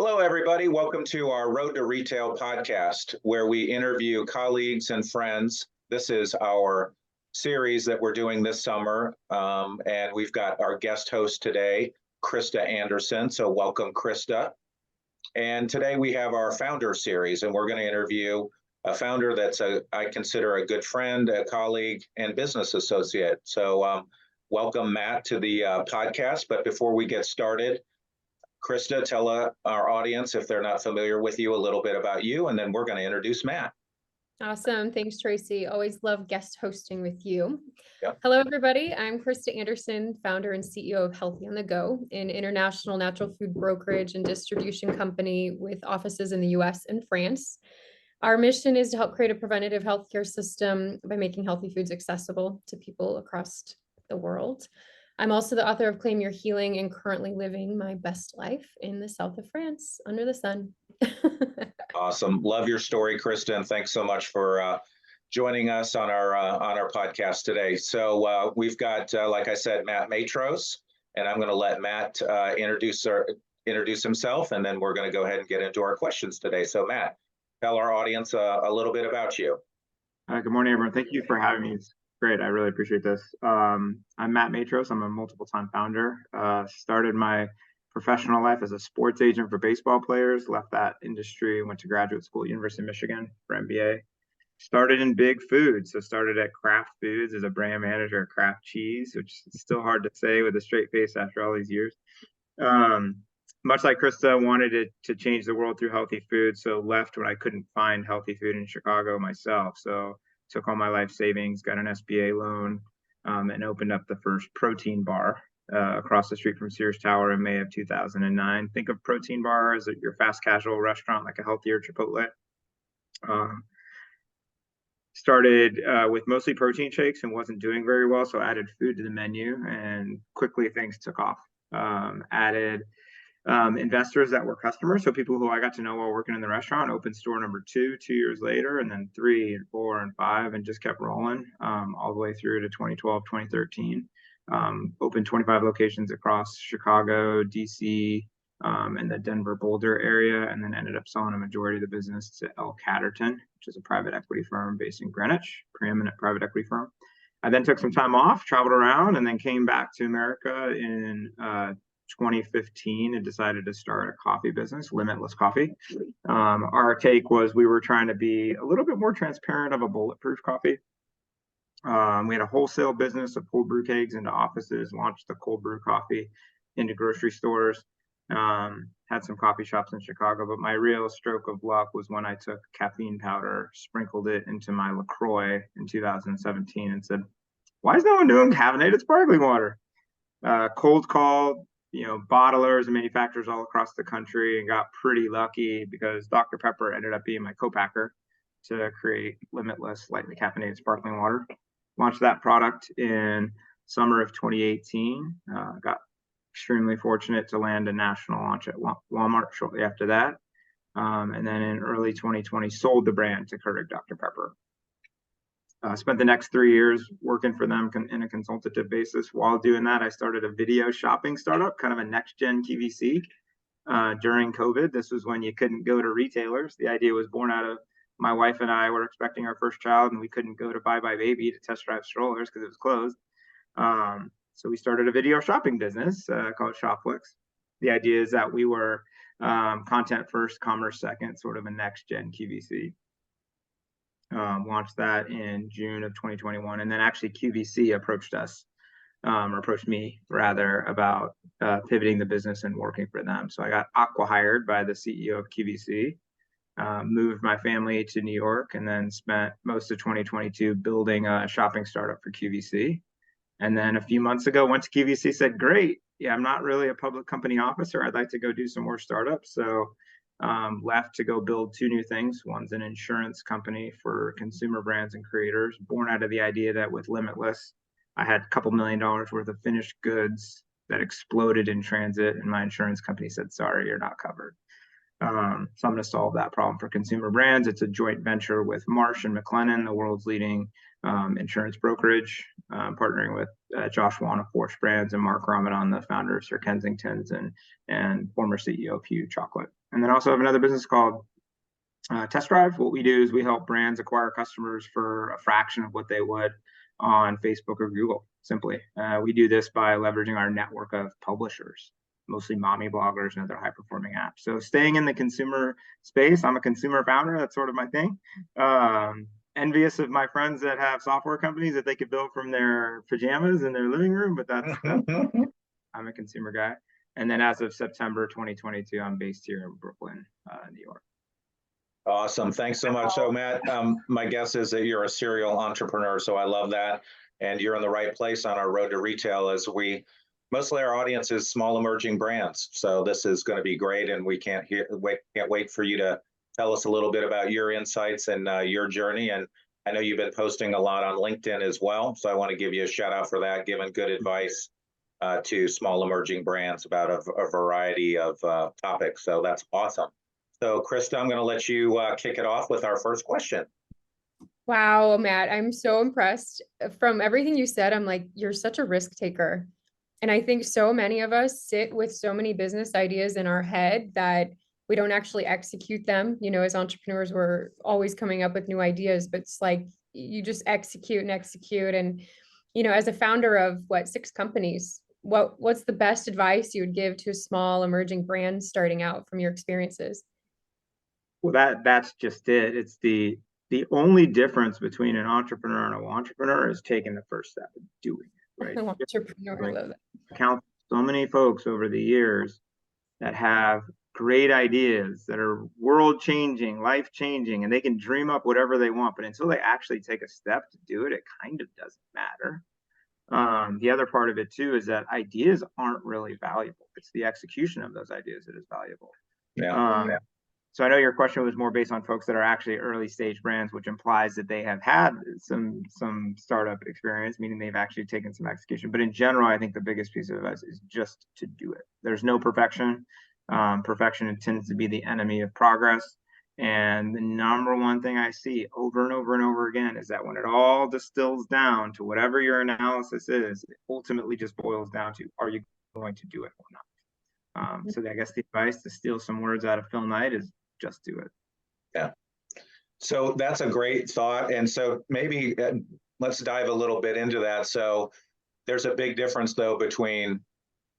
Hello, everybody. Welcome to our Road to Retail podcast, where we interview colleagues and friends. This is our series that we're doing this summer, and we've got our guest host today, Krista Anderson. So welcome, Krista. And today we have our founder series, and we're going to interview a founder that's I consider a good friend, a colleague, and business associate. So welcome, Matt, to the podcast. But before we get started, Krista, tell our audience, if they're not familiar with you, a little bit about you, and then we're going to introduce Matt. Awesome. Thanks, Tracy. Always love guest hosting with you. Yep. Hello, everybody. I'm Krista Anderson, founder and CEO of Healthy on the Go, an international natural food brokerage and distribution company with offices in the US and France. Our mission is to help create a preventative healthcare system by making healthy foods accessible to people across the world. I'm also the author of Claim Your Healing and currently living my best life in the south of France under the sun. Awesome. Love your story, Krista, and thanks so much for joining us on our podcast today. So we've got, like I said, Matt Matros, and I'm going to let Matt introduce himself, and then we're going to go ahead and get into our questions today. So Matt, tell our audience a little bit about you. Good morning, everyone. Thank you for having me. It's great. I really appreciate this. I'm Matt Matros. I'm a multiple-time founder. Started my professional life as a sports agent for baseball players, left that industry, went to graduate school at University of Michigan for MBA. Started in big food. So started at Kraft Foods as a brand manager at Kraft Cheese, which is still hard to say with a straight face after all these years. Much like Krista, wanted to change the world through healthy food. So left when I couldn't find healthy food in Chicago myself. So took all my life savings, got an SBA loan, and opened up the first protein bar across the street from Sears Tower in May of 2009. Think of protein bar as your fast casual restaurant, like a healthier Chipotle. Started with mostly protein shakes and wasn't doing very well, so added food to the menu, and quickly things took off. Added investors that were customers, so people who I got to know while working in the restaurant. Opened store number 2 years later, and then 3 and 4 and 5, and just kept rolling all the way through to 2012, 2013. Opened 25 locations across Chicago, DC, and the Denver Boulder area, and then ended up selling a majority of the business to L. Catterton, which is a private equity firm based in Greenwich, preeminent private equity firm. I then took some time off, traveled around, and then came back to America in 2015 and decided to start a coffee business, Limitless Coffee. Our take was we were trying to be a little bit more transparent of a bulletproof coffee. We had a wholesale business of cold brew kegs into offices, launched the cold brew coffee into grocery stores, had some coffee shops in Chicago. But my real stroke of luck was when I took caffeine powder, sprinkled it into my LaCroix in 2017 and said, why is no one doing caffeinated sparkling water? Cold called, bottlers and manufacturers all across the country, and got pretty lucky because Dr. Pepper ended up being my co-packer to create Limitless lightly caffeinated sparkling water. Launched that product in summer of 2018. Got extremely fortunate to land a national launch at Walmart shortly after that. And then in early 2020, sold the brand to Keurig Dr. Pepper. Spent the next 3 years working for them in a consultative basis. While doing that, I started a video shopping startup, kind of a next-gen QVC. During COVID, this was when you couldn't go to retailers. The idea was born out of my wife and I were expecting our first child, and we couldn't go to Buy Buy Baby to test drive strollers because it was closed. So we started a video shopping business called Shopflix. The idea is that we were content first, commerce second, sort of a next-gen QVC. Launched that in June of 2021. And then actually QVC approached me rather, about pivoting the business and working for them. So I got acqui-hired by the CEO of QVC. Moved my family to New York, and then spent most of 2022 building a shopping startup for QVC. And then a few months ago, went to QVC, said, great, yeah, I'm not really a public company officer. I'd like to go do some more startups. So left to go build 2 new things. One's an insurance company for consumer brands and creators, born out of the idea that with Limitless, I had a couple $1 million worth of finished goods that exploded in transit, and my insurance company said, sorry, you're not covered. So I'm going to solve that problem for consumer brands. It's a joint venture with Marsh & McLennan, the world's leading insurance brokerage, partnering with Josh Wan of Force Brands and Mark Ramadan, the founder of Sir Kensington's and former CEO of Hugh Chocolate. And then also have another business called Test Drive. What we do is we help brands acquire customers for a fraction of what they would on Facebook or Google. Simply, we do this by leveraging our network of publishers, mostly mommy bloggers and other high-performing apps. So staying in the consumer space, I'm a consumer founder. That's sort of my thing. Envious of my friends that have software companies that they could build from their pajamas in their living room, but that's I'm a consumer guy. And then as of September 2022, I'm based here in Brooklyn, New York. Awesome. Thanks so much. So Matt, my guess is that you're a serial entrepreneur, so I love that. And you're in the right place on our road to retail, as mostly our audience is small emerging brands. So this is going to be great, and we can't wait for you to tell us a little bit about your insights and your journey. And I know you've been posting a lot on LinkedIn as well, so I want to give you a shout out for that, giving good advice to small emerging brands about a variety of topics. So that's awesome. So Krista, I'm going to let you kick it off with our first question. Wow, Matt, I'm so impressed. From everything you said, I'm like, you're such a risk taker. And I think so many of us sit with so many business ideas in our head that we don't actually execute them. You know, as entrepreneurs, we're always coming up with new ideas, but it's like you just execute and execute. And, you know, as a founder of 6 companies, what's the best advice you would give to a small emerging brand starting out from your experiences? Well, that's just it. It's the only difference between an entrepreneur and a entrepreneur is taking the first step and doing it, right? Entrepreneur, I love that. Count so many folks over the years that have great ideas that are world changing, life changing, and they can dream up whatever they want, but until they actually take a step to do it, it kind of doesn't matter. The other part of it too is that ideas aren't really valuable. It's the execution of those ideas that is valuable. Yeah. So I know your question was more based on folks that are actually early stage brands, which implies that they have had some startup experience, meaning they've actually taken some execution. But in general, I think the biggest piece of advice is just to do it. There's no perfection. Perfection tends to be the enemy of progress. And the number one thing I see over and over and over again is that when it all distills down to whatever your analysis is, it ultimately just boils down to, are you going to do it or not? So I guess the advice, to steal some words out of Phil Knight, is just do it. Yeah. So that's a great thought. And so maybe let's dive a little bit into that. So there's a big difference though between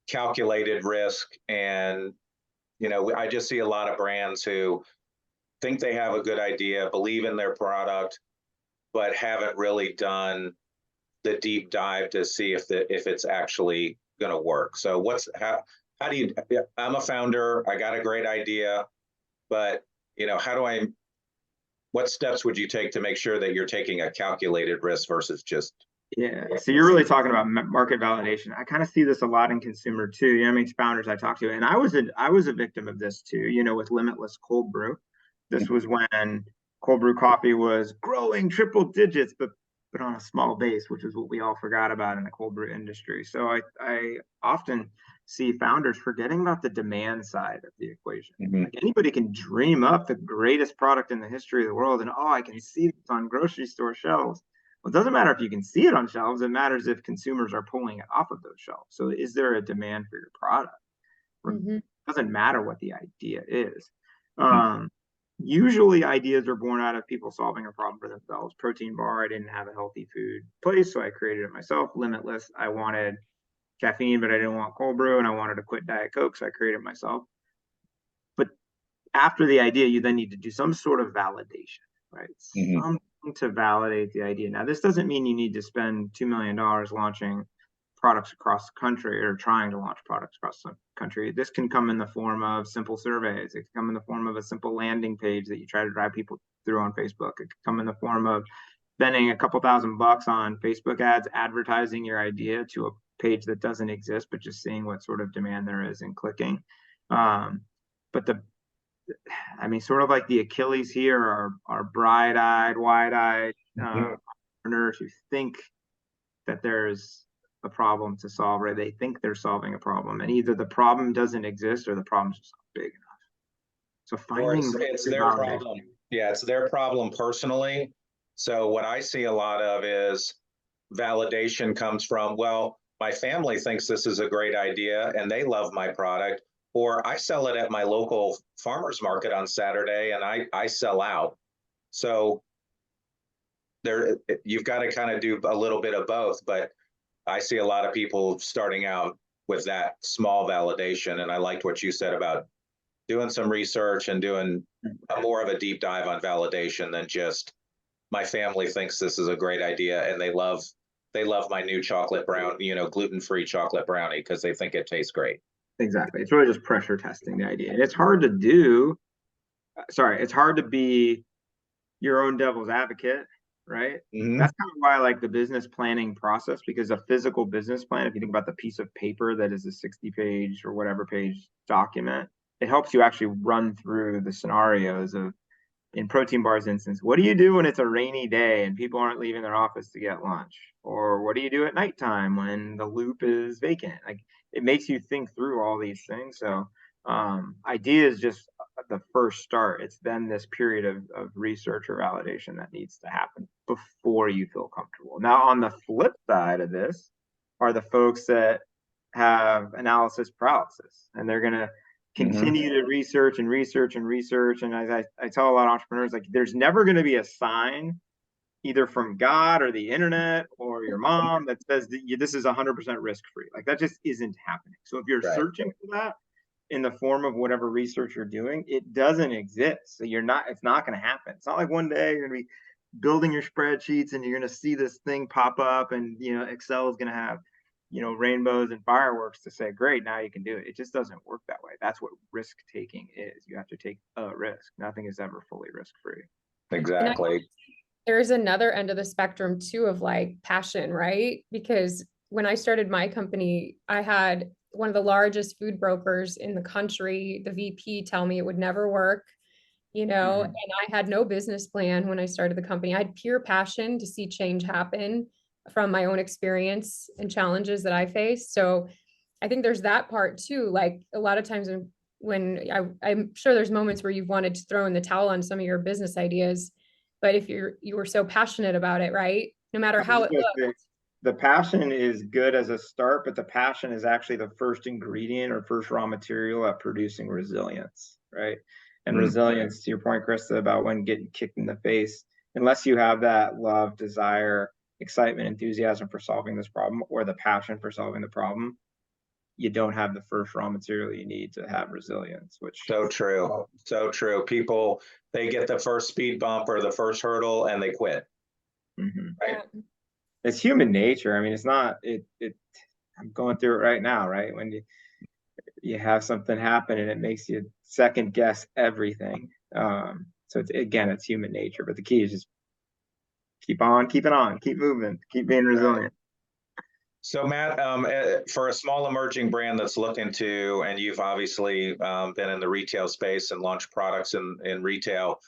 calculated risk and, you know, I just see a lot of brands who think they have a good idea, believe in their product, but haven't really done the deep dive to see if it's actually going to work. So how do you, I'm a founder, I got a great idea, but you know, what steps would you take to make sure that you're taking a calculated risk versus just? Yeah, so you're really talking about market validation. I kind of see this a lot in consumer too. You know, I mean, founders I talk to, and I was a victim of this too. You know, with Limitless Cold Brew, this was when cold brew coffee was growing triple digits, but on a small base, which is what we all forgot about in the cold brew industry. So I often see founders forgetting about the demand side of the equation. Like anybody can dream up the greatest product in the history of the world, and I can see it on grocery store shelves. Well, it doesn't matter if you can see it on shelves. It matters if consumers are pulling it off of those shelves. So is there a demand for your product? It doesn't matter what the idea is. Usually ideas are born out of people solving a problem for themselves. Protein bar, I didn't have a healthy food place, so I created it myself. Limitless, I wanted caffeine, but I didn't want cold brew, and I wanted to quit Diet Coke, so I created it myself. But after the idea, you then need to do some sort of validation, right? Something to validate the idea. Now, this doesn't mean you need to spend $2 million launching products across the country or trying to launch products across the country. This can come in the form of simple surveys. It can come in the form of a simple landing page that you try to drive people through on Facebook. It can come in the form of spending a couple $1,000 on Facebook ads, advertising your idea to a page that doesn't exist, but just seeing what sort of demand there is and clicking. But sort of like the Achilles here are bright-eyed, wide-eyed entrepreneurs who think that there's a problem to solve, or they think they're solving a problem, and either the problem doesn't exist or the problem's just not big enough. So finding it's their problem. Yeah, it's their problem personally. So what I see a lot of is validation comes from, well, my family thinks this is a great idea and they love my product, or I sell it at my local farmer's market on Saturday and I sell out. So there, you've got to kind of do a little bit of both, but I see a lot of people starting out with that small validation. And I liked what you said about doing some research and doing more of a deep dive on validation than just my family thinks this is a great idea and they love my new chocolate brown, gluten-free chocolate brownie because they think it tastes great. Exactly. It's really just pressure testing the idea. And it's hard to do. Sorry, it's hard to be your own devil's advocate, right? Mm-hmm. That's kind of why I like the business planning process, because a physical business plan, if you think about the piece of paper that is a 60-page or whatever page document, it helps you actually run through the scenarios of, in Protein Bar's instance, what do you do when it's a rainy day and people aren't leaving their office to get lunch? Or what do you do at nighttime when the loop is vacant? Like, it makes you think through all these things. So idea is just the first start. It's then this period of research or validation that needs to happen before you feel comfortable. Now, on the flip side of this are the folks that have analysis paralysis, and they're going to continue to research and research and research. And as I tell a lot of entrepreneurs, like, there's never going to be a sign either from God or the internet or your mom that says that this is 100% risk-free. Like, that just isn't happening. So if you're searching for that in the form of whatever research you're doing, it doesn't exist. So it's not going to happen. It's not like one day you're going to be building your spreadsheets and you're going to see this thing pop up and, Excel is going to have, rainbows and fireworks to say, great, now you can do it. It just doesn't work that way. That's what risk taking is. You have to take a risk. Nothing is ever fully risk-free. Exactly. There's another end of the spectrum too of like passion, right? Because when I started my company, I had one of the largest food brokers in the country, the VP, tell me it would never work, and I had no business plan when I started the company. I had pure passion to see change happen from my own experience and challenges that I faced. So I think there's that part too. Like, a lot of times when I'm sure there's moments where you've wanted to throw in the towel on some of your business ideas, but if you were so passionate about it, right? No matter how it looks. The passion is good as a start, but the passion is actually the first ingredient or first raw material at producing resilience, right? And resilience, to your point, Krista, about when getting kicked in the face, unless you have that love, desire, excitement, enthusiasm for solving this problem, or the passion for solving the problem, you don't have the first raw material you need to have resilience. Which so true. People, they get the first speed bump or the first hurdle and they quit. Right? It's human nature. I mean, it's not I'm going through it right now, right? When you have something happen and it makes you second guess everything. So it's human nature, but the key is just keep on keeping on, keep moving, keep being resilient. So Matt, for a small emerging brand that's looking to, and you've obviously been in the retail space and launched products in retail,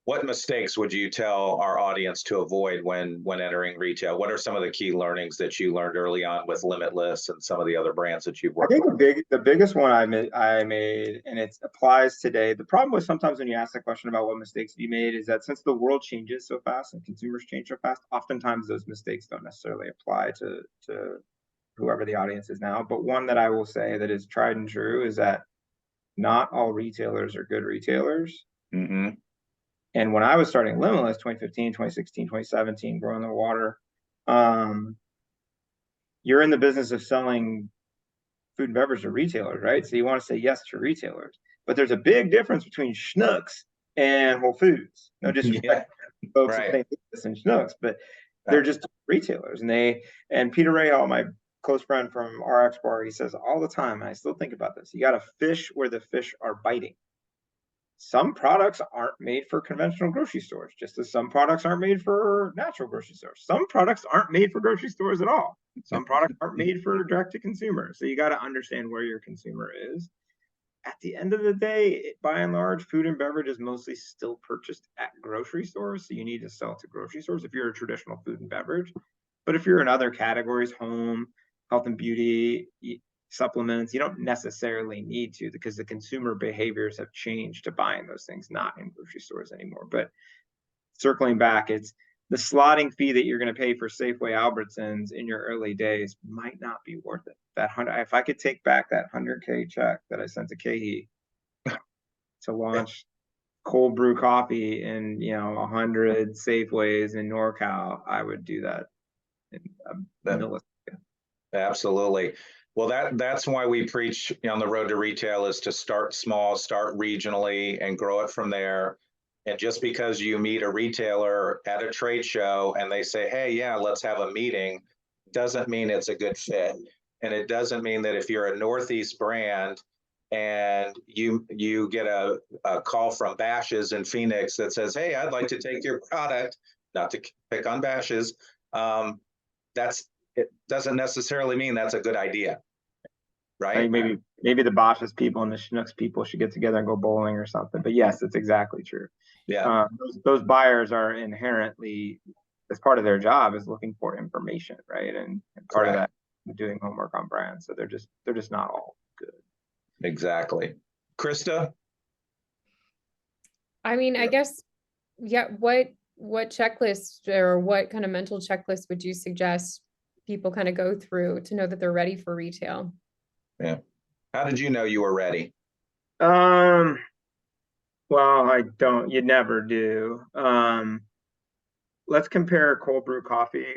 what mistakes would you tell our audience to avoid when entering retail? What are some of the key learnings that you learned early on with Limitless and some of the other brands that you've worked with? I think the biggest one I made, and it applies today. The problem with sometimes when you ask the question about what mistakes you made is that since the world changes so fast and consumers change so fast, oftentimes those mistakes don't necessarily apply to whoever the audience is now. But one that I will say that is tried and true is that not all retailers are good retailers. And when I was starting Limitless, 2015, 2016, 2017, growing the water, you're in the business of selling food and beverage to retailers, right? So you want to say yes to retailers. But there's a big difference between Schnucks and Whole Foods. No disrespect to folks that think this and Schnucks, but they're just retailers. And Peter Rahal, my close friend from RX Bar, he says all the time, and I still think about this, you got to fish where the fish are biting. Some products aren't made for conventional grocery stores, just as some products aren't made for natural grocery stores. Some products aren't made for grocery stores at all. Some products aren't made for direct to consumer. So you got to understand where your consumer is. At the end of the day, by and large, food and beverage is mostly still purchased at grocery stores. So you need to sell to grocery stores if you're a traditional food and beverage. But if you're in other categories, home, health and beauty, supplements, you don't necessarily need to, because the consumer behaviors have changed to buying those things not in grocery stores anymore. But circling back, it's the slotting fee that you're going to pay for Safeway Albertsons in your early days might not be worth it. if I could take back that 100K check that I sent to Kehi to launch cold brew coffee in 100 Safeways in NorCal, I would do that in a millisecond. Absolutely. Well, that's why we preach on the road to retail is to start small, start regionally, and grow it from there. And just because you meet a retailer at a trade show and they say, hey, yeah, let's have a meeting, doesn't mean it's a good fit. And it doesn't mean that if you're a Northeast brand and you get a call from Bashes in Phoenix that says, hey, I'd like to take your product, not to pick on Bashes, it doesn't necessarily mean that's a good idea, right? I think maybe the Bosch's people and the Schnucks people should get together and go bowling or something. But yes, it's exactly true. Yeah. Those buyers are inherently, as part of their job, is looking for information, right? And part of that, doing homework on brands. So they're just not all good. Exactly. Krista? I mean, I guess, yeah, what checklist or what kind of mental checklist would you suggest people kind of go through to know that they're ready for retail? Yeah. How did you know you were ready? Well, you never do. Let's compare cold brew coffee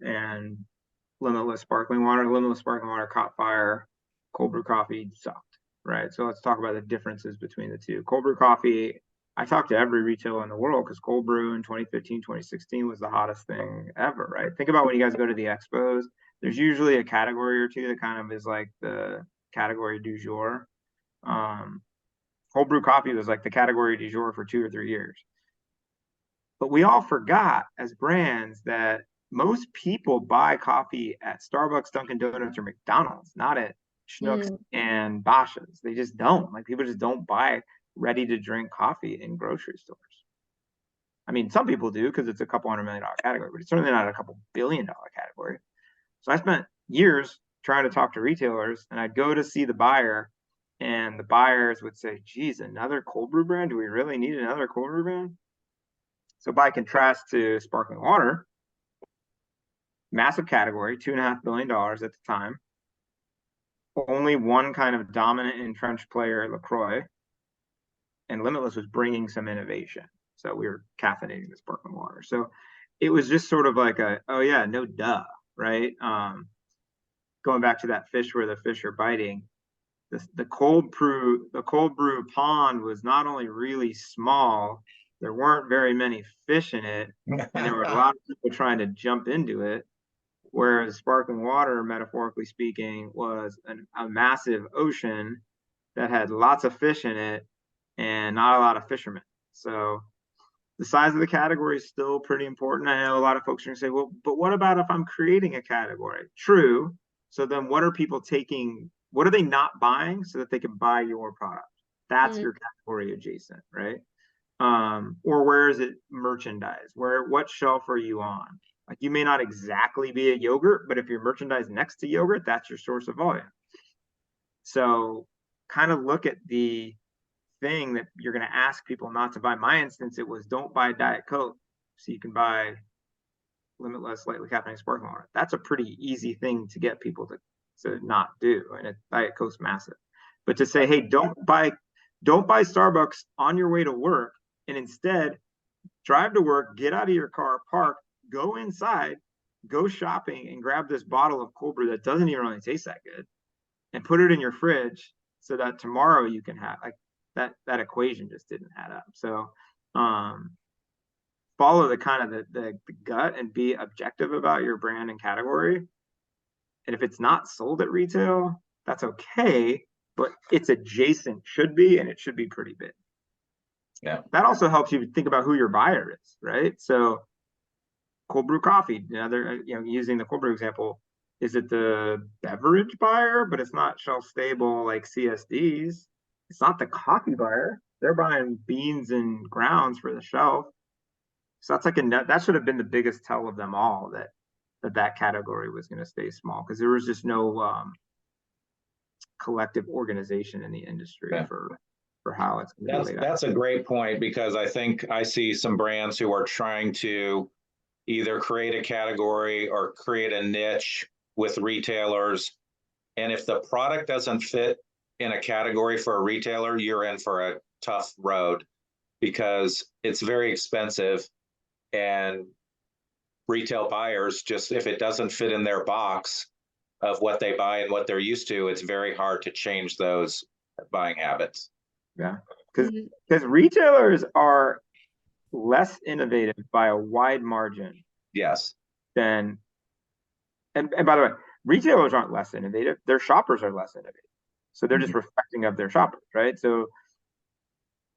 and Limitless sparkling water. Limitless sparkling water caught fire. Cold brew coffee sucked, right? So let's talk about the differences between the two. Cold brew coffee, I talked to every retailer in the world because cold brew in 2015, 2016 was the hottest thing ever, right? Think about when you guys go to the expos, there's usually a category or two that kind of is like the category du jour. Cold brew coffee was like the category du jour for 2 or 3 years. But we all forgot as brands that most people buy coffee at Starbucks, Dunkin' Donuts, or McDonald's, not at Schnucks and Bosch's. They just don't. Like, people just don't buy ready to drink coffee in grocery stores. I mean, some people do because it's a couple $100 million category, but it's certainly not a couple $1 billion category. So I spent years trying to talk to retailers, and I'd go to see the buyer, and the buyers would say, geez, another cold brew brand? Do we really need another cold brew brand? So by contrast to sparkling water, massive category, $2.5 billion at the time. Only one kind of dominant entrenched player, LaCroix, and Limitless was bringing some innovation. So we were caffeinating the sparkling water. So it was just sort of like oh yeah, no duh, right? Going back to that fish where the fish are biting, the cold brew pond was not only really small, there weren't very many fish in it, and there were a lot of people trying to jump into it. Whereas sparkling water, metaphorically speaking, was a massive ocean that had lots of fish in it and not a lot of fishermen. So the size of the category is still pretty important. I know a lot of folks are going to say, well, but what about if I'm creating a category? True. So then what are people taking? What are they not buying so that they can buy your product? That's your category adjacent, right? Or where is it merchandise? What shelf are you on? Like, you may not exactly be a yogurt, but if you're merchandised next to yogurt, that's your source of volume. So kind of look at the thing that you're going to ask people not to buy. My instance, it was don't buy Diet Coke so you can buy Limitless lightly caffeinated sparkling water. That's a pretty easy thing to get people to not do, and Diet Coke's massive. But to say, hey, don't buy Starbucks on your way to work, and instead drive to work, get out of your car, park, go inside, go shopping, and grab this bottle of cold brew that doesn't even really taste that good, and put it in your fridge so that tomorrow you can have, like, that equation just didn't add up. So follow the kind of the gut and be objective about your brand and category. And if it's not sold at retail, that's okay, but it's adjacent, should be, and it should be pretty big. Yeah. That also helps you think about who your buyer is, right? So cold brew coffee, using the cold brew example, is it the beverage buyer, but it's not shelf stable like CSDs? It's not the coffee buyer. They're buying beans and grounds for the shelf. So that's that should have been the biggest tell of them all, that category was going to stay small, because there was just no collective organization in the industry for how it's going to be laid out. That's a great point, because I think I see some brands who are trying to either create a category or create a niche with retailers, And if the product doesn't fit in a category for a retailer, you're in for a tough road because it's very expensive, and retail buyers just, if it doesn't fit in their box of what they buy and what they're used to, it's very hard to change those buying habits. Yeah, because retailers are less innovative by a wide margin. Yes. Than, and by the way, retailers aren't less innovative. Their shoppers are less innovative. So they're just reflecting of their shoppers, right? So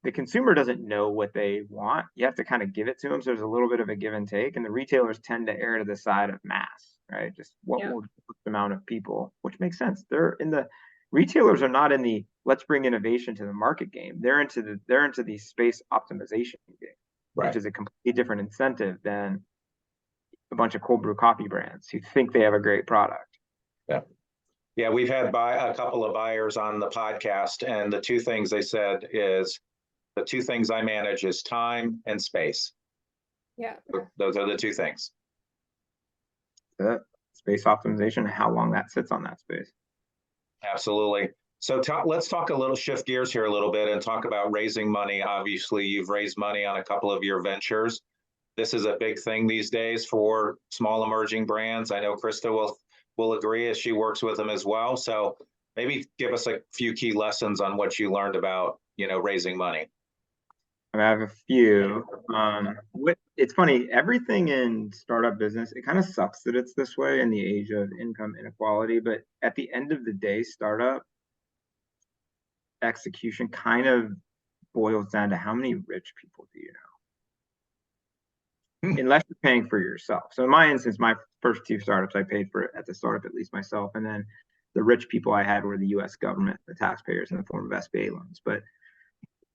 the consumer doesn't know what they want. You have to kind of give it to them. So there's a little bit of a give and take. And the retailers tend to err to the side of mass, right? Just what will the amount of people, which makes sense. Retailers are not in the let's bring innovation to the market game. They're into the space optimization game, right, which is a completely different incentive than a bunch of cold brew coffee brands who think they have a great product. Yeah, we've had a couple of buyers on the podcast, and the two things they said is, the two things I manage is time and space. Yeah. Those are the two things. Space optimization, how long that sits on that space. Absolutely. So let's talk shift gears here a little bit and talk about raising money. Obviously, you've raised money on a couple of your ventures. This is a big thing these days for small emerging brands. I know Krista will agree, as she works with them as well. So maybe give us a few key lessons on what you learned about, raising money. I have a few. It's funny, everything in startup business, it kind of sucks that it's this way in the age of income inequality. But at the end of the day, startup execution kind of boils down to how many rich people do you know? Unless you're paying for yourself. So in my instance, my first two startups, I paid for it at the startup, at least myself. And then the rich people I had were the US government, the taxpayers, in the form of SBA loans. But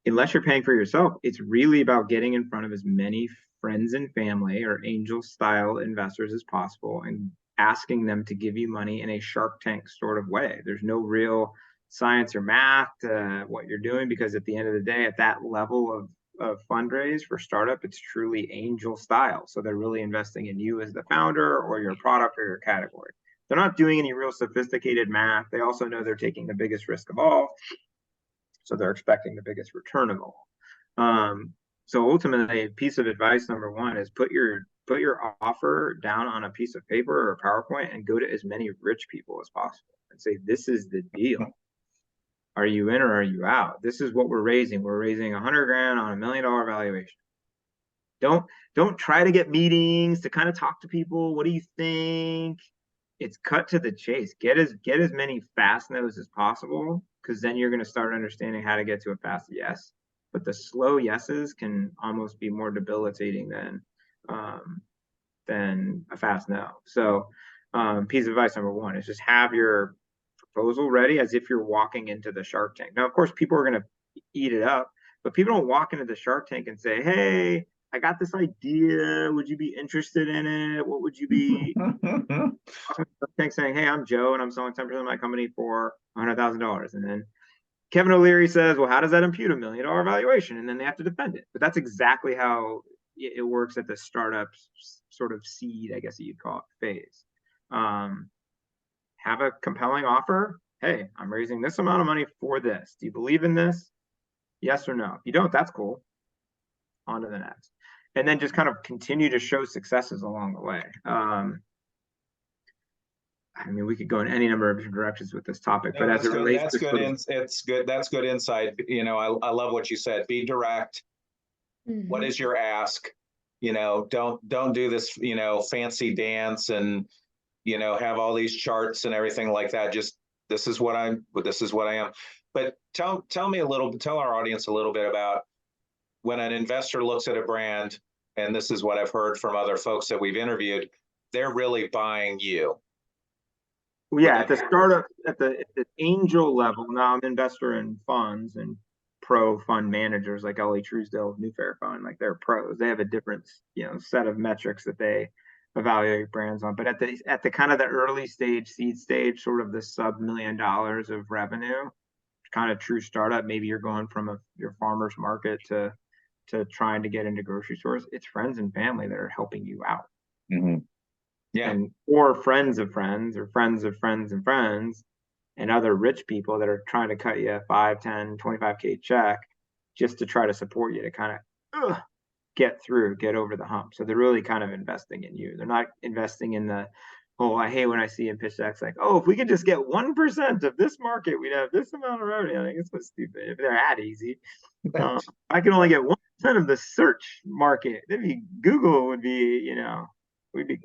unless you're paying for yourself, it's really about getting in front of as many friends and family or angel style investors as possible and asking them to give you money in a Shark Tank sort of way. There's no real science or math to what you're doing, because at the end of the day, at that level of fundraise for startup, it's truly angel style. So they're really investing in you as the founder or your product or your category. They're not doing any real sophisticated math. They also know they're taking the biggest risk of all. So they're expecting the biggest return of all. So ultimately, a piece of advice number one is put your offer down on a piece of paper or a PowerPoint and go to as many rich people as possible and say, this is the deal. Are you in or are you out? This is what we're raising. We're raising $100,000 on $1 million valuation. Don't try to get meetings to kind of talk to people. What do you think? It's cut to the chase. Get as many fast no's as possible, because then you're going to start understanding how to get to a fast yes. But the slow yeses can almost be more debilitating than a fast no. So piece of advice number one is just have your proposal ready as if you're walking into the Shark Tank. Now, of course, people are going to eat it up, but people don't walk into the Shark Tank and say, hey, I got this idea. Would you be interested in it? What would you be? Saying, hey, I'm Joe, and I'm selling 10% of my company for $100,000. And then Kevin O'Leary says, well, how does that impute $1 million valuation? And then they have to defend it. But that's exactly how it works at the startup sort of seed, I guess you'd call it, phase. Have a compelling offer. Hey, I'm raising this amount of money for this. Do you believe in this? Yes or no? If you don't, that's cool. On to the next. And then just kind of continue to show successes along the way. I mean, we could go in any number of different directions with this topic, but as it relates to it's good. That's good insight. I love what you said. Be direct. Mm-hmm. What is your ask? Don't do this, fancy dance and, have all these charts and everything like that. Just, this is what I am. But tell our audience a little bit about when an investor looks at a brand, and this is what I've heard from other folks that we've interviewed, they're really buying you. Yeah, at the startup, at the angel level, now I'm an investor in funds and pro fund managers like L.A. Truesdale, New Fair Fund, like they're pros. They have a different, set of metrics that they evaluate brands on. But at the kind of the early stage, seed stage, sort of the sub $1 million of revenue, kind of true startup, maybe you're going from your farmer's market to trying to get into grocery stores. It's friends and family that are helping you out. Mm-hmm. Yeah. Or friends of friends or friends of friends and friends and other rich people that are trying to cut you a 5, 10, 25K check just to try to support you to kind of get over the hump. So they're really kind of investing in you. They're not investing in the, oh, I hate when I see in pitch decks like, oh, if we could just get 1% of this market, we'd have this amount of revenue. I think it's so stupid. If they're that easy, I can only get 1% of the search market. Maybe Google would be, we'd be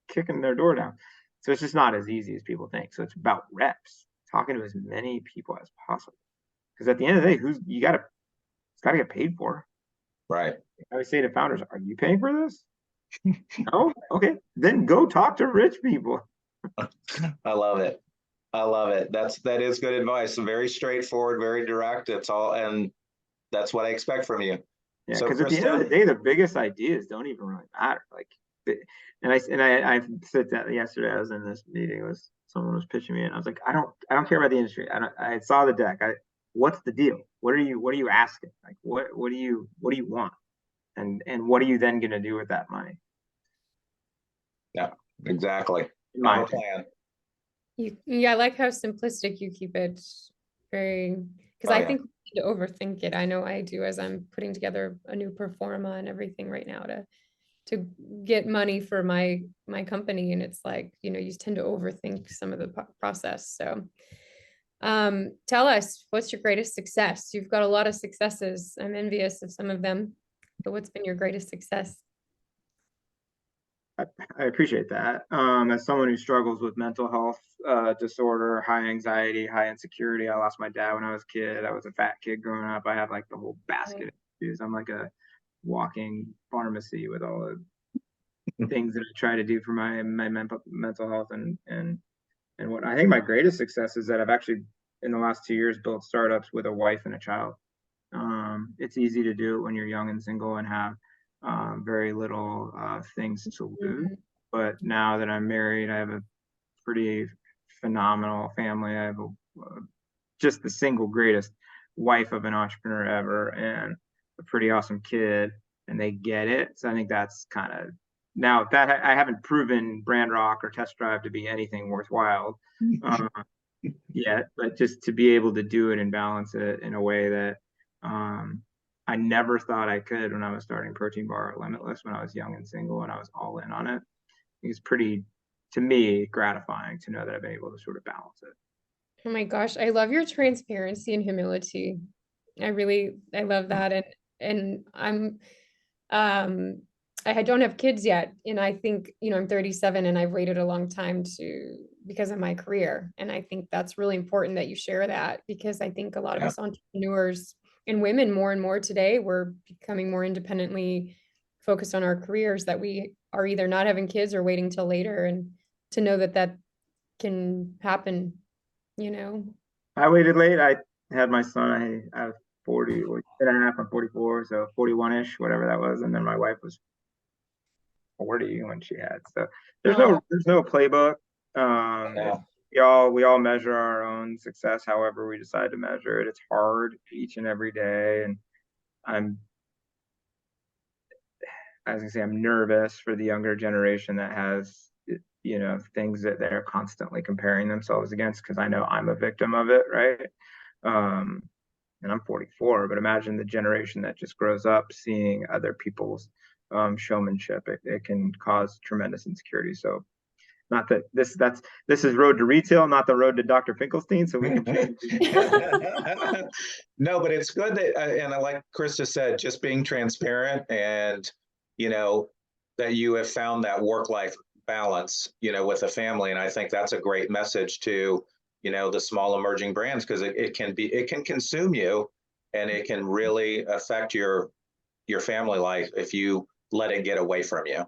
kicking their door down. So it's just not as easy as people think. So it's about reps, talking to as many people as possible. Because at the end of the day, it's got to get paid for. Right. I would say to founders, are you paying for this? No? Okay. Then go talk to rich people. I love it. I love it. That is good advice. Very straightforward, very direct. It's all, and that's what I expect from you. Yeah, because at the end of the day, the biggest ideas don't even really matter. Like, and I said that yesterday. I was in this meeting with someone was pitching me, and I was like, I don't care about the industry. I saw the deck. What's the deal? What are you asking? Like, what do you want? And what are you then going to do with that money? Yeah, exactly. My plan. I like how simplistic you keep it. Because I think we need to overthink it. I know I do as I'm putting together a new performa and everything right now to get money for my company, and it's like, you tend to overthink some of the process. So tell us, what's your greatest success? You've got a lot of successes. I'm envious of some of them, but what's been your greatest success? I appreciate that. As someone who struggles with mental health disorder, high anxiety, high insecurity, I lost my dad when I was a kid. I was a fat kid growing up. I have like the whole basket of issues. I'm like a walking pharmacy with all the things that I try to do for my mental health and what I think my greatest success is that I've actually in the last 2 years built startups with a wife and a child. It's easy to do it when you're young and single and have very little things to lose. But now that I'm married, I have a pretty phenomenal family. I have just the single greatest wife of an entrepreneur ever and a pretty awesome kid, and they get it. So I think that's kind of, now that I haven't proven Brand Rock or Test Drive to be anything worthwhile yet, but just to be able to do it and balance it in a way that I never thought I could when I was starting Protein Bar Limitless when I was young and single and I was all in on it. It's pretty, to me, gratifying to know that I've been able to sort of balance it. Oh my gosh, I love your transparency and humility. I love that. And I'm I don't have kids yet. And I think, I'm 37 and I've waited a long time because of my career. And I think that's really important that you share that, because I think a lot of us entrepreneurs and women more and more today, we're becoming more independently focused on our careers, that we are either not having kids or waiting till later, and to know that can happen, I waited late. I had my son, I was 40, and a half, I'm 44, so 41-ish, whatever that was. And then my wife was 40 when she had. So there's no playbook. We all measure our own success however we decide to measure it. It's hard each and every day, and I'm nervous for the younger generation that has things that they're constantly comparing themselves against, because I know I'm a victim of it, right? And I'm 44, but imagine the generation that just grows up seeing other people's showmanship. It can cause tremendous insecurity. So not that this is road to retail, not the road to Dr. Finkelstein, so we can change. No, but it's good that, and like Krista said, just being transparent and, that you have found that work-life balance, with a family. And I think that's a great message to, the small emerging brands, because it can consume you, and it can really affect your family life if you let it get away from you.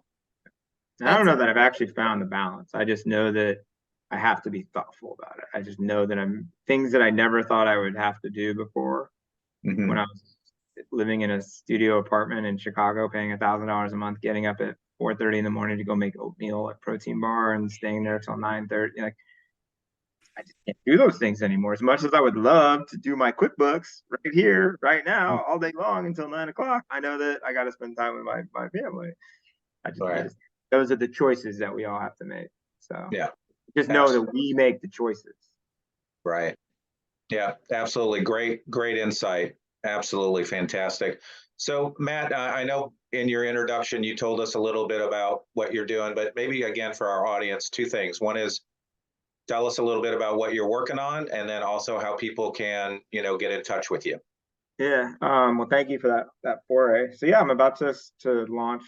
I don't know that I've actually found the balance. I just know that I have to be thoughtful about it. I just know that things that I never thought I would have to do before. When I was living in a studio apartment in Chicago, paying $1,000 a month, getting up at 4:30 in the morning to go make oatmeal at Protein Bar and staying there till 9:30. Like, I just can't do those things anymore. As much as I would love to do my QuickBooks right here, right now, all day long until 9:00, I know that I got to spend time with my family. Those are the choices that we all have to make. So just know that we make the choices. Right. Yeah, absolutely. Great insight. Absolutely fantastic. So, Matt, I know in your introduction you told us a little bit about what you're doing, but maybe again for our audience, two things. One is tell us a little bit about what you're working on, and then also how people can, get in touch with you. Yeah. Well, thank you for that foray. So yeah, I'm about to launch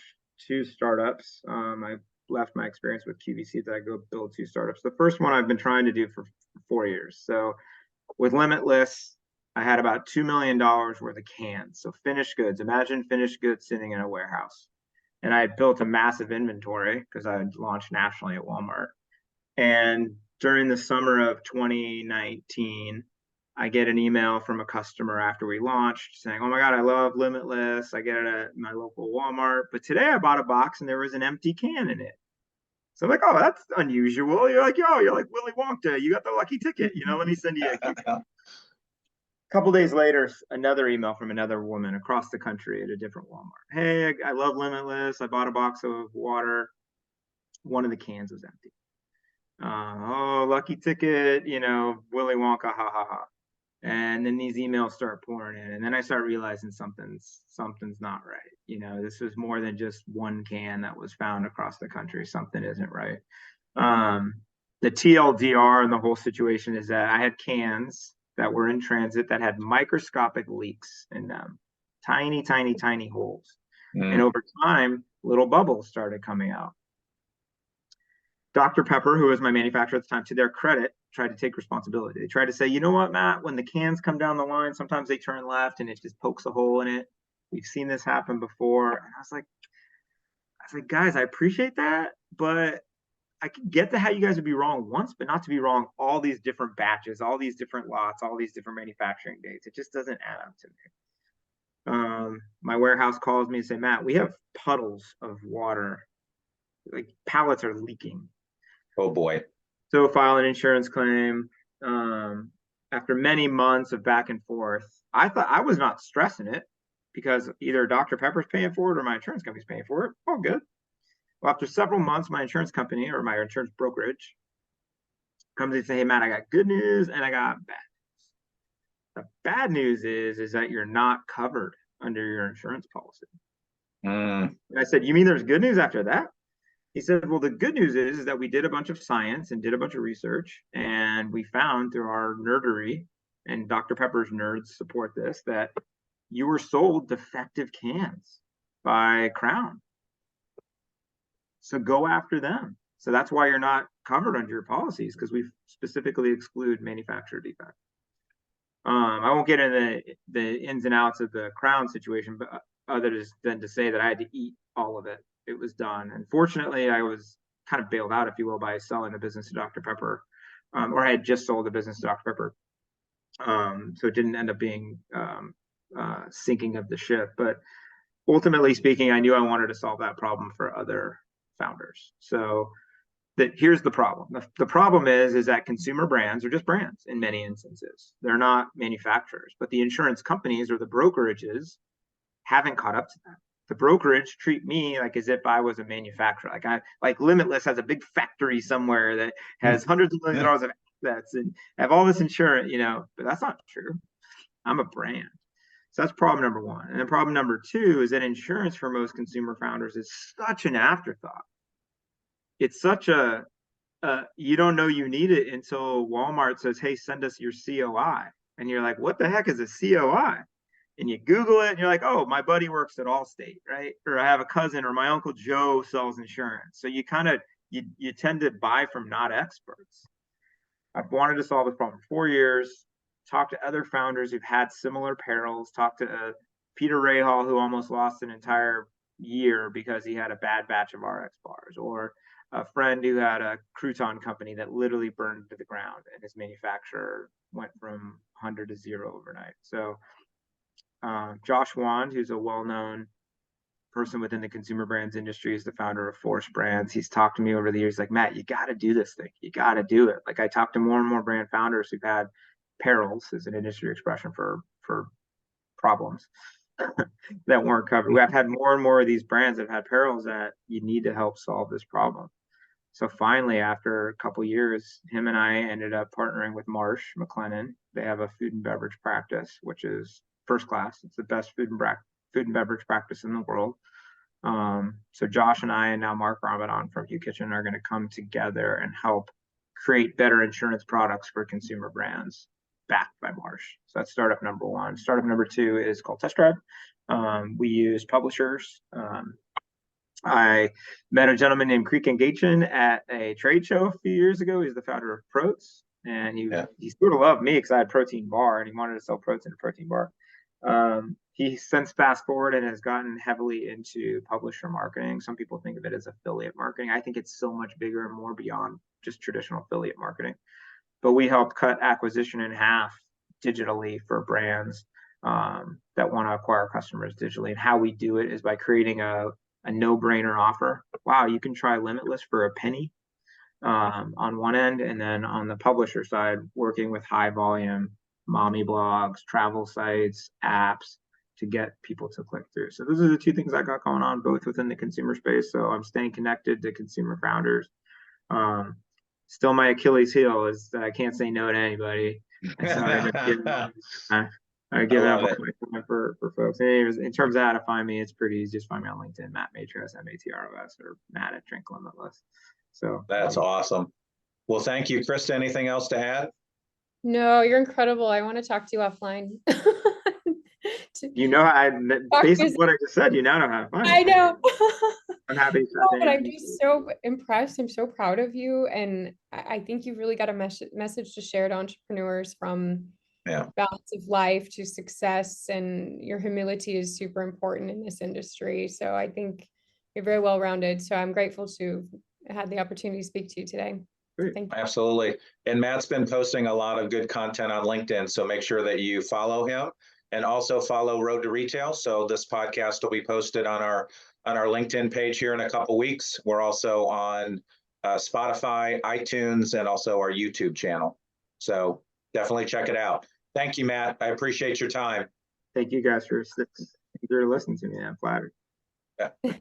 two startups. I left my experience with QVC that I go build two startups. The first one I've been trying to do for 4 years. So with Limitless, I had about $2 million worth of cans. So finished goods. Imagine finished goods sitting in a warehouse. And I had built a massive inventory because I had launched nationally at Walmart. And during the summer of 2019, I get an email from a customer after we launched saying, "Oh my God, I love Limitless. I get it at my local Walmart. But today I bought a box and there was an empty can in it." So I'm like, "Oh, that's unusual." You're like, "Yo, you're like Willy Wonka. You got the lucky ticket. Let me send you a coupon." A couple days later, another email from another woman across the country at a different Walmart. "Hey, I love Limitless. I bought a box of water. One of the cans was empty. Oh, lucky ticket, Willy Wonka, ha ha ha." And then these emails start pouring in, and then I start realizing something's not right. This was more than just one can that was found across the country. Something isn't right. The TLDR in the whole situation is that I had cans that were in transit that had microscopic leaks in them, tiny, tiny, tiny holes. And over time, little bubbles started coming out. Dr. Pepper, who was my manufacturer at the time, to their credit, tried to take responsibility. They tried to say, "You know what, Matt, when the cans come down the line, sometimes they turn left and it just pokes a hole in it. We've seen this happen before." And I was like, "Guys, I appreciate that, but I can get how you guys would be wrong once, but not to be wrong all these different batches, all these different lots, all these different manufacturing dates. It just doesn't add up to me." My warehouse calls me and say, "Matt, we have puddles of water, like pallets are leaking." Oh boy. So file an insurance claim. After many months of back and forth, I thought I was not stressing it because either Dr. Pepper's paying for it or my insurance company's paying for it. All good. Well, after several months, my insurance company or my insurance brokerage comes and say, "Hey, Matt, I got good news and I got bad news. The bad news is that you're not covered under your insurance policy." And I said, "You mean there's good news after that?" He said, "Well, the good news is that we did a bunch of science and did a bunch of research, and we found through our nerdery, and Dr. Pepper's nerds support this, that you were sold defective cans by Crown. So go after them." So that's why you're not covered under your policies, because we specifically exclude manufacturer defect. I won't get into the ins and outs of the Crown situation, but other than to say that I had to eat all of it. It was done. And fortunately, I was kind of bailed out, if you will, by selling the business to Dr. Pepper, or I had just sold the business to Dr. Pepper. So it didn't end up being sinking of the ship. But ultimately speaking, I knew I wanted to solve that problem for other founders. So here's the problem. The problem is that consumer brands are just brands in many instances. They're not manufacturers, but the insurance companies or the brokerages haven't caught up to that. The brokerage treat me like as if I was a manufacturer. Like Limitless has a big factory somewhere that has hundreds of millions of dollars of assets and have all this insurance, but that's not true. I'm a brand. So that's problem number one. And then problem number two is that insurance for most consumer founders is such an afterthought. It's such you don't know you need it until Walmart says, "Hey, send us your COI." And you're like, "What the heck is a COI?" And you Google it and you're like, "Oh, my buddy works at Allstate, right? Or I have a cousin or my Uncle Joe sells insurance." So you you tend to buy from not experts. I've wanted to solve this problem for 4 years, talked to other founders who've had similar perils, talked to Peter Rahal, who almost lost an entire year because he had a bad batch of RX bars, or a friend who had a crouton company that literally burned to the ground and his manufacturer went from 100 to 0 overnight. So Josh Wand, who's a well-known person within the consumer brands industry, is the founder of Force Brands. He's talked to me over the years like, "Matt, you got to do this thing. You got to do it." Like I talked to more and more brand founders who've had perils, is an industry expression for problems that weren't covered. I've had more and more of these brands that have had perils that you need to help solve this problem. So finally, after a couple years, him and I ended up partnering with Marsh McLennan. They have a food and beverage practice, which is first class. It's the best food and beverage practice in the world. So Josh and I, and now Mark Ramadan from Hugh Kitchen, are going to come together and help create better insurance products for consumer brands backed by Marsh. So that's startup number one. Startup number two is called Test Drive. We use publishers. I met a gentleman named Creek Engagin at a trade show a few years ago. He's the founder of Protein, and he sort of loved me because I had protein bar and he wanted to sell protein in a protein bar. He since fast forward and has gotten heavily into publisher marketing. Some people think of it as affiliate marketing. I think it's so much bigger and more beyond just traditional affiliate marketing. But we help cut acquisition in half digitally for brands that want to acquire customers digitally. And how we do it is by creating a no-brainer offer. Wow, you can try Limitless for a penny on one end, and then on the publisher side, working with high volume mommy blogs, travel sites, apps to get people to click through. So those are the two things I got going on, both within the consumer space. So I'm staying connected to consumer founders. Still, my Achilles heel is that I can't say no to anybody. And so I give out my time for folks. Anyways, in terms of how to find me, it's pretty easy. Just find me on LinkedIn, Matt Matros, Matros, or Matt at Drink Limitless. So that's awesome. Well, thank you, Krista. Anything else to add? No, you're incredible. I want to talk to you offline. Based on what I just said, you now know how to find me. I know. I'm happy. But I'm just so impressed. I'm so proud of you. And I think you've really got a message to share to entrepreneurs, from balance of life to success. And your humility is super important in this industry. So I think you're very well-rounded. So I'm grateful to have had the opportunity to speak to you today. Thank you. Absolutely. And Matt's been posting a lot of good content on LinkedIn. So make sure that you follow him, and also follow Road to Retail. So this podcast will be posted on our LinkedIn page here in a couple weeks. We're also on Spotify, iTunes, and also our YouTube channel. So definitely check it out. Thank you, Matt. I appreciate your time. Thank you guys for listening to me. I'm flattered. Yeah.